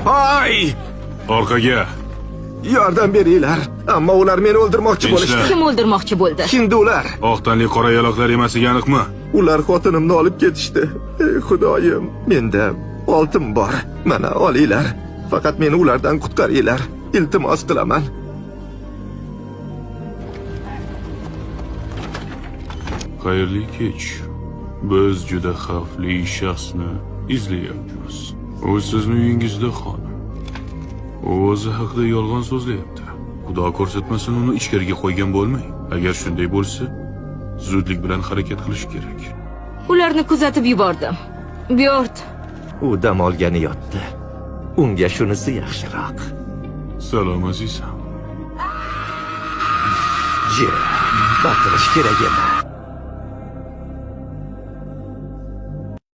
Hay! Orqaga. Yordam beringlar. Ammo ular meni o'ldirmoqchi bo'lishdi. Kim o'ldirmoqchi bo'ldi? Hindular. Oq tanli qora yaloqlar emasligi aniqmi? Ular xotinimni olib ketishdi. Ey Xudoyim, menda oltin bor. Mana olinglar. Faqat meni ulardan qutqaringlar. Iltimos qilaman. Xayrli kech. Biz juda xavfli shaxsni izlayapmiz. U sizni uyingizda xonim. U o'zi haqida yolg'on so'zlayapti. Xudo ko'rsatmasin uni ichkariga qo'ygan bo'lmang. Agar shunday bo'lsa, zudlik bilan harakat qilish kerak. Ularni kuzatib yubordim. Bjort. U dam olgani yotdi. Unga shunisi yaxshiroq. Salom azizam. Baqirish kerak edi.